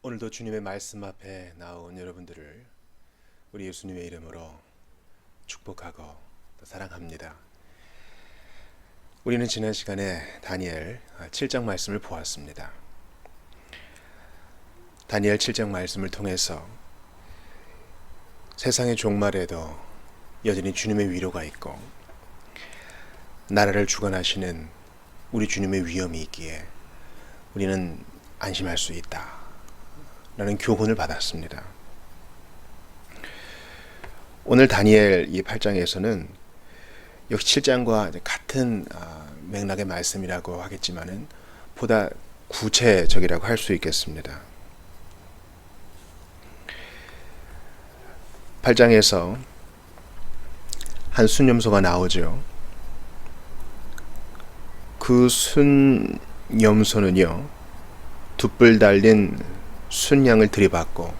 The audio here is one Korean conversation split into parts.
오늘도 주님의 말씀 앞에 나온 여러분들을 우리 예수님의 이름으로 축복하고 또 사랑합니다. 우리는 지난 시간에 다니엘 7장 말씀을 보았습니다. 다니엘 7장 말씀을 통해서 세상의 종말에도 여전히 주님의 위로가 있고 나라를 주관하시는 우리 주님의 위엄이 있기에 우리는 안심할 수 있다 라는 교훈을 받았습니다. 오늘 다니엘 이 8장에서는 역시 7장과 같은 맥락의 말씀이라고 하겠지만은 보다 구체적이라고 할 수 있겠습니다. 8장에서 한 순념소가 나오죠. 그 순념소는요, 돛불 달린 순양을 들이받고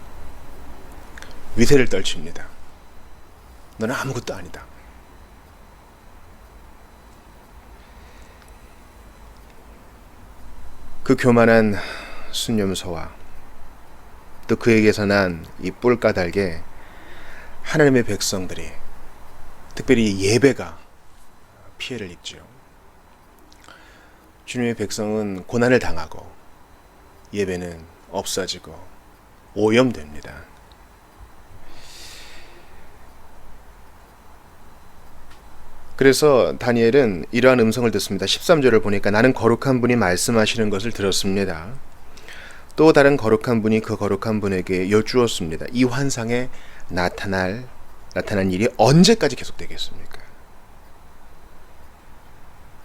위세를 떨칩니다. 너는 아무것도 아니다. 그 교만한 순념소와 또 그에게서 난 이 뿔 까닭에 하나님의 백성들이, 특별히 예배가 피해를 입죠. 주님의 백성은 고난을 당하고 예배는 없어지고 오염됩니다. 그래서 다니엘은 이러한 음성을 듣습니다. 13절을 보니까 나는 거룩한 분이 말씀하시는 것을 들었습니다. 또 다른 거룩한 분이 그 거룩한 분에게 여쭈었습니다. 이 환상에 나타난 일이 언제까지 계속되겠습니까?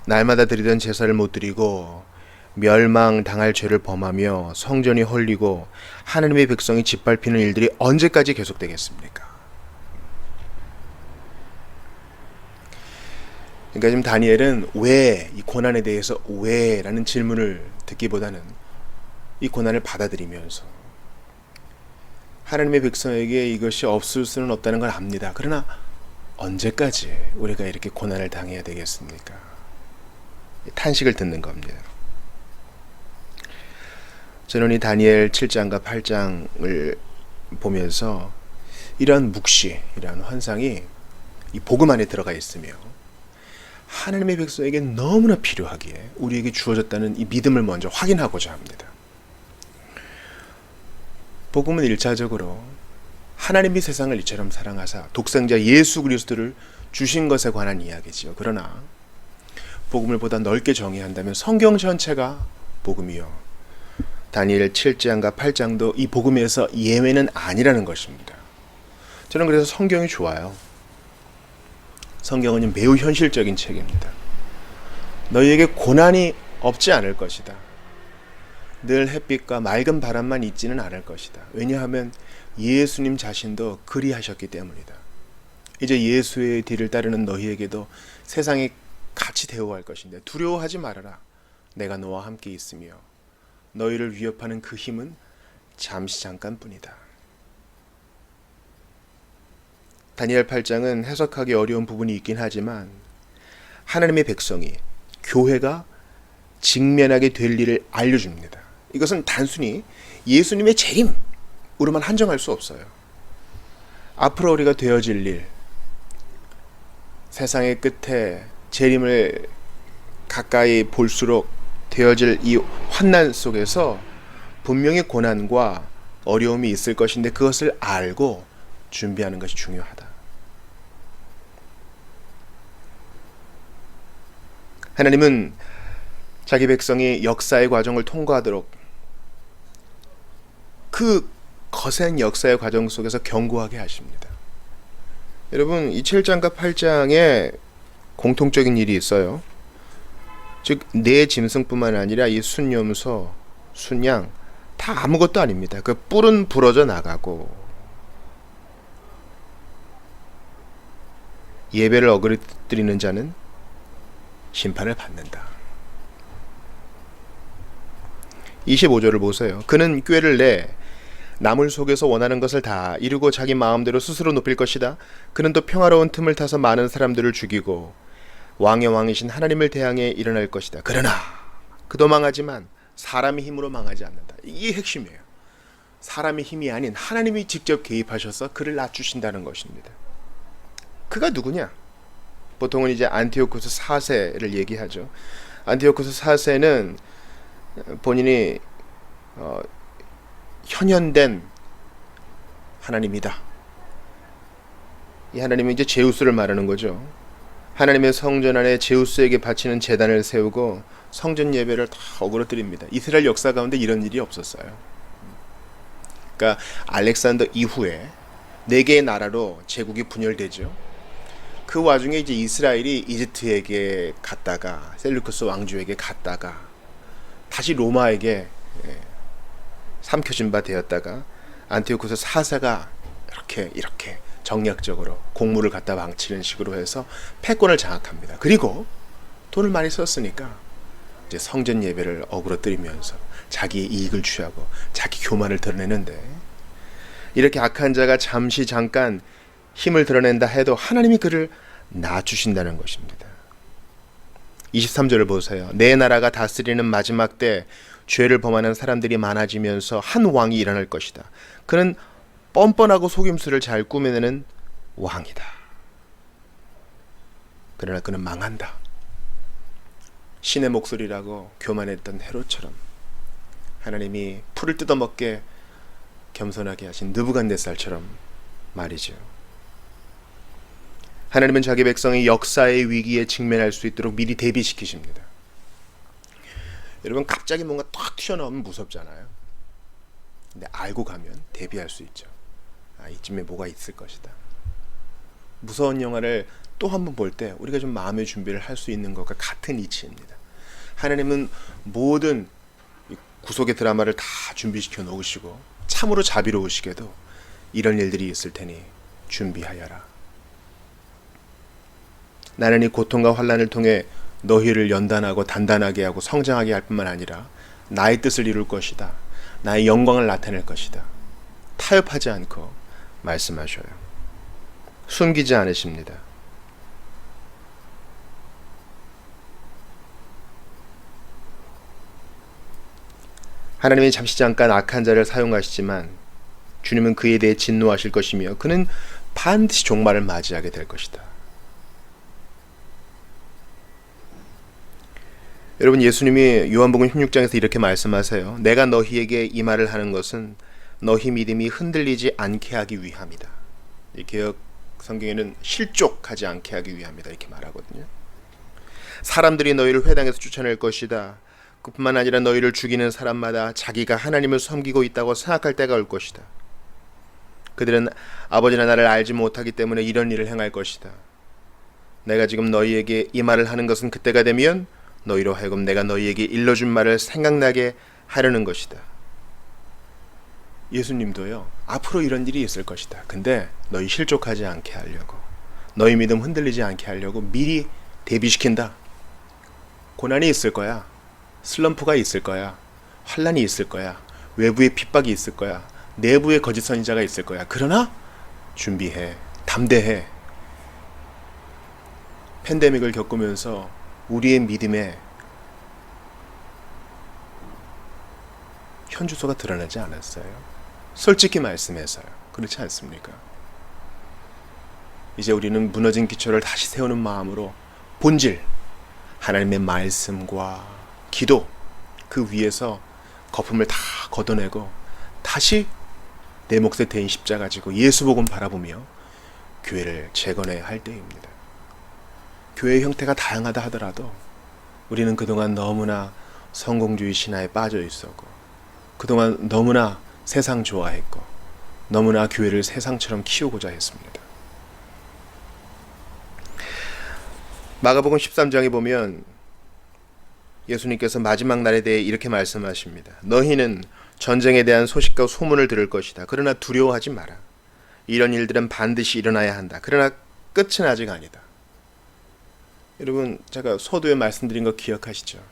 날마다 드리던 제사를 못 드리고 멸망당할 죄를 범하며 성전이 헐리고 하나님의 백성이 짓밟히는 일들이 언제까지 계속되겠습니까? 그러니까 지금 다니엘은 왜, 이 고난에 대해서 왜? 라는 질문을 듣기보다는 이 고난을 받아들이면서 하나님의 백성에게 이것이 없을 수는 없다는 걸 압니다. 그러나 언제까지 우리가 이렇게 고난을 당해야 되겠습니까? 탄식을 듣는 겁니다. 저는 이 다니엘 7장과 8장을 보면서 이러한 묵시, 이러한 환상이 이 복음 안에 들어가 있으며 하나님의 백성에게 너무나 필요하기에 우리에게 주어졌다는 이 믿음을 먼저 확인하고자 합니다. 복음은 1차적으로 하나님이 세상을 이처럼 사랑하사 독생자 예수 그리스도를 주신 것에 관한 이야기지요. 그러나 복음을 보다 넓게 정의한다면 성경 전체가 복음이요, 다니엘 7장과 8장도 이 복음에서 예외는 아니라는 것입니다. 저는 그래서 성경이 좋아요. 성경은 매우 현실적인 책입니다. 너희에게 고난이 없지 않을 것이다. 늘 햇빛과 맑은 바람만 있지는 않을 것이다. 왜냐하면 예수님 자신도 그리하셨기 때문이다. 이제 예수의 뒤를 따르는 너희에게도 세상이 같이 대우할 것인데 두려워하지 말아라. 내가 너와 함께 있으며 너희를 위협하는 그 힘은 잠시 잠깐뿐이다. 다니엘 8장은 해석하기 어려운 부분이 있긴 하지만 하나님의 백성이, 교회가 직면하게 될 일을 알려줍니다. 이것은 단순히 예수님의 재림으로만 한정할 수 없어요. 앞으로 우리가 되어질 일, 세상의 끝에 재림을 가까이 볼수록 되어질 이 환난 속에서 분명히 고난과 어려움이 있을 것인데 그것을 알고 준비하는 것이 중요하다. 하나님은 자기 백성이 역사의 과정을 통과하도록 그 거센 역사의 과정 속에서 견고하게 하십니다. 여러분, 이 7장과 8장에 공통적인 일이 있어요. 즉, 내 짐승뿐만 아니라 이 순염소, 순양 다 아무것도 아닙니다. 그 뿔은 부러져 나가고 예배를 어그러뜨리는 자는 심판을 받는다. 25절을 보세요. 그는 꾀를 내 나물 속에서 원하는 것을 다 이루고 자기 마음대로 스스로 높일 것이다. 그는 또 평화로운 틈을 타서 많은 사람들을 죽이고 왕의 왕이신 하나님을 대항해 일어날 것이다. 그러나 그도 망하지만 사람의 힘으로 망하지 않는다. 이게 핵심이에요. 사람의 힘이 아닌 하나님이 직접 개입하셔서 그를 낮추신다는 것입니다. 그가 누구냐? 보통은 이제 안티오코스 4세를 얘기하죠. 안티오코스 4세는 본인이 현현된 하나님이다. 이 하나님은 이제 제우스를 말하는 거죠. 하나님의 성전 안에 제우스에게 바치는 제단을 세우고 성전 예배를 다 어그러뜨립니다. 이스라엘 역사 가운데 이런 일이 없었어요. 그러니까 알렉산더 이후에 4개의 나라로 제국이 분열되죠. 그 와중에 이제 이스라엘이 이집트에게 갔다가 셀루크스 왕조에게 갔다가 다시 로마에게 삼켜진 바 되었다가 안티오코스 4세가 이렇게 정략적으로 공물을 갖다 망치는 식으로 해서 패권을 장악합니다. 그리고 돈을 많이 썼으니까 이제 성전 예배를 어그러뜨리면서 자기의 이익을 취하고 자기 교만을 드러내는데, 이렇게 악한 자가 잠깐 힘을 드러낸다 해도 하나님이 그를 낮추신다는 것입니다. 23절을 보세요. 내 나라가 다스리는 마지막 때 죄를 범하는 사람들이 많아지면서 한 왕이 일어날 것이다. 그는 뻔뻔하고 속임수를 잘 꾸며내는 왕이다. 그러나 그는 망한다. 신의 목소리라고 교만했던 헤롯처럼 하나님이 풀을 뜯어먹게 겸손하게 하신 느부갓네살처럼 말이죠. 하나님은 자기 백성이 역사의 위기에 직면할 수 있도록 미리 대비시키십니다. 여러분, 갑자기 뭔가 탁 튀어나오면 무섭잖아요. 근데 알고 가면 대비할 수 있죠. 이쯤에 뭐가 있을 것이다. 무서운 영화를 또 한 번 볼 때 우리가 좀 마음의 준비를 할 수 있는 것과 같은 이치입니다. 하나님은 모든 구속의 드라마를 다 준비시켜 놓으시고 참으로 자비로우시게도 이런 일들이 있을 테니 준비하여라. 나는 이 고통과 환난을 통해 너희를 연단하고 단단하게 하고 성장하게 할 뿐만 아니라 나의 뜻을 이룰 것이다. 나의 영광을 나타낼 것이다. 타협하지 않고 말씀하셔요. 숨기지 않으십니다. 하나님이 잠깐 악한 자를 사용하시지만 주님은 그에 대해 진노하실 것이며 그는 반드시 종말을 맞이하게 될 것이다. 여러분, 예수님이 요한복음 16장에서 이렇게 말씀하세요. 내가 너희에게 이 말을 하는 것은 너희 믿음이 흔들리지 않게 하기 위함이다. 이 개역 성경에는 실족하지 않게 하기 위함이다 이렇게 말하거든요. 사람들이 너희를 회당에서 쫓아낼 것이다. 그뿐만 아니라 너희를 죽이는 사람마다 자기가 하나님을 섬기고 있다고 생각할 때가 올 것이다. 그들은 아버지나 나를 알지 못하기 때문에 이런 일을 행할 것이다. 내가 지금 너희에게 이 말을 하는 것은 그때가 되면 너희로 하여금 내가 너희에게 일러준 말을 생각나게 하려는 것이다. 예수님도요, 앞으로 이런 일이 있을 것이다. 근데 너희 실족하지 않게 하려고, 너희 믿음 흔들리지 않게 하려고 미리 대비시킨다. 고난이 있을 거야. 슬럼프가 있을 거야. 환난이 있을 거야. 외부의 핍박이 있을 거야. 내부의 거짓 선지자가 있을 거야. 그러나 준비해. 담대해. 팬데믹을 겪으면서 우리의 믿음에 현주소가 드러나지 않았어요. 솔직히 말씀해서요. 그렇지 않습니까? 이제 우리는 무너진 기초를 다시 세우는 마음으로 본질, 하나님의 말씀과 기도, 그 위에서 거품을 다 걷어내고 다시 내 몫에 대인 십자가 지고 예수 복음 바라보며 교회를 재건해야 할 때입니다. 교회의 형태가 다양하다 하더라도 우리는 그동안 너무나 성공주의 신화에 빠져 있었고, 그동안 너무나 세상 좋아했고, 너무나 교회를 세상처럼 키우고자 했습니다. 마가복음 13장에 보면 예수님께서 마지막 날에 대해 이렇게 말씀하십니다. 너희는 전쟁에 대한 소식과 소문을 들을 것이다. 그러나 두려워하지 마라. 이런 일들은 반드시 일어나야 한다. 그러나 끝은 아직 아니다. 여러분, 제가 서두에 말씀드린 거 기억하시죠?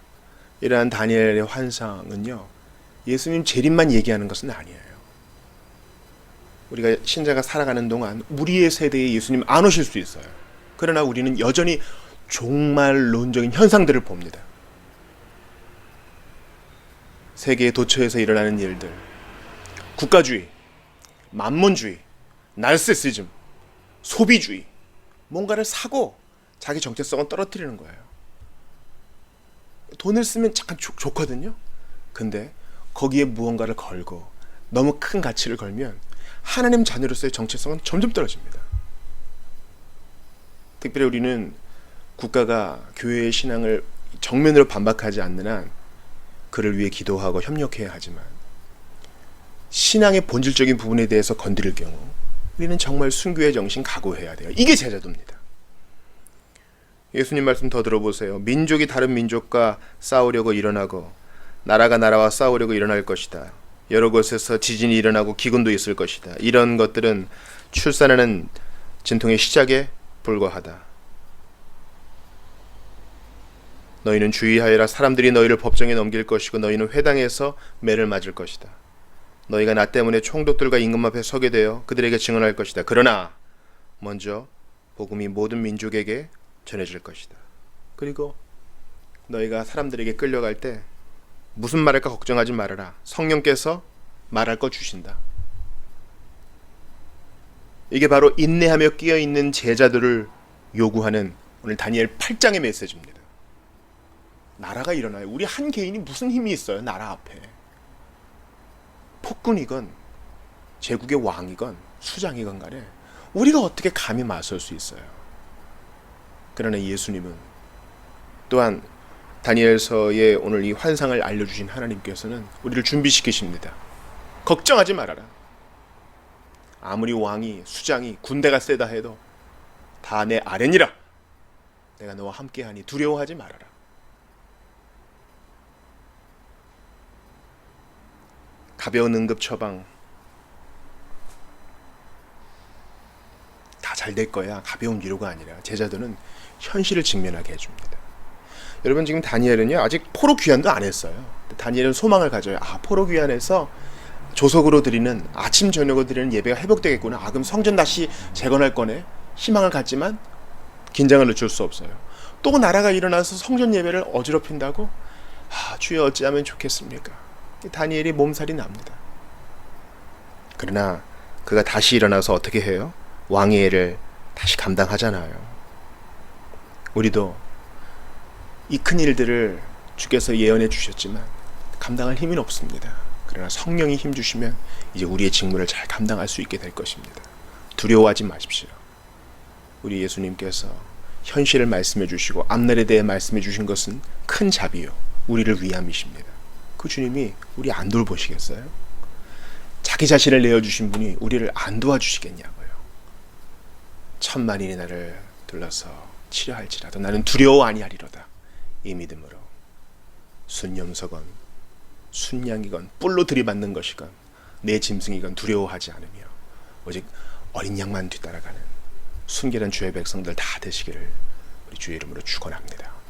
이러한 다니엘의 환상은요, 예수님 재림만 얘기하는 것은 아니에요. 우리가 신자가 살아가는 동안 우리의 세대에 예수님 안 오실 수 있어요. 그러나 우리는 여전히 종말론적인 현상들을 봅니다. 세계의 도처에서 일어나는 일들, 국가주의, 만문주의, 나르시시즘, 소비주의, 뭔가를 사고 자기 정체성을 떨어뜨리는 거예요. 돈을 쓰면 잠깐 좋거든요. 근데 거기에 무언가를 걸고 너무 큰 가치를 걸면 하나님 자녀로서의 정체성은 점점 떨어집니다. 특별히 우리는 국가가 교회의 신앙을 정면으로 반박하지 않는 한 그를 위해 기도하고 협력해야 하지만 신앙의 본질적인 부분에 대해서 건드릴 경우 우리는 정말 순교의 정신 각오해야 돼요. 이게 제자도입니다. 예수님 말씀 더 들어보세요. 민족이 다른 민족과 싸우려고 일어나고 나라가 나라와 싸우려고 일어날 것이다. 여러 곳에서 지진이 일어나고 기근도 있을 것이다. 이런 것들은 출산하는 진통의 시작에 불과하다. 너희는 주의하여라. 사람들이 너희를 법정에 넘길 것이고 너희는 회당에서 매를 맞을 것이다. 너희가 나 때문에 총독들과 임금 앞에 서게 되어 그들에게 증언할 것이다. 그러나 먼저 복음이 모든 민족에게 전해질 것이다. 그리고 너희가 사람들에게 끌려갈 때 무슨 말할까 걱정하지 말아라. 성령께서 말할 거 주신다. 이게 바로 인내하며 끼어있는 제자들을 요구하는 오늘 다니엘 8장의 메시지입니다. 나라가 일어나요. 우리 한 개인이 무슨 힘이 있어요? 나라 앞에. 폭군이건 제국의 왕이건 수장이건 간에 우리가 어떻게 감히 맞설 수 있어요? 그러나 예수님은 또한 다니엘서의 오늘 이 환상을 알려주신 하나님께서는 우리를 준비시키십니다. 걱정하지 말아라. 아무리 왕이 수장이 군대가 세다 해도 다 내 아뢰니라. 내가 너와 함께하니 두려워하지 말아라. 가벼운 응급 처방 다 잘 될 거야. 가벼운 위로가 아니라 제자들은 현실을 직면하게 해줍니다. 여러분 지금 다니엘은요 아직 포로 귀환도 안 했어요. 다니엘은 소망을 가져요. 포로 귀환해서 조석으로 드리는 아침 저녁으로 드리는 예배가 회복되겠구나. 그럼 성전 다시 재건할 거네. 희망을 갖지만 긴장을 늦출 수 없어요. 또 나라가 일어나서 성전 예배를 어지럽힌다고? 주여 어찌하면 좋겠습니까? 다니엘이 몸살이 납니다. 그러나 그가 다시 일어나서 어떻게 해요? 왕의 일을 다시 감당하잖아요. 우리도 이 큰 일들을 주께서 예언해 주셨지만 감당할 힘은 없습니다. 그러나 성령이 힘 주시면 이제 우리의 직무를 잘 감당할 수 있게 될 것입니다. 두려워하지 마십시오. 우리 예수님께서 현실을 말씀해 주시고 앞날에 대해 말씀해 주신 것은 큰 자비요 우리를 위함이십니다. 그 주님이 우리 안 돌보시겠어요? 자기 자신을 내어주신 분이 우리를 안 도와주시겠냐고요. 천만인이 나를 둘러서 치려할지라도 나는 두려워 아니하리로다. 이 믿음으로 순념서건 순양이건 뿔로 들이받는 것이건 내 짐승이건 두려워하지 않으며 오직 어린 양만 뒤따라가는 순결한 주의 백성들 다 되시기를 우리 주의 이름으로 축원합니다.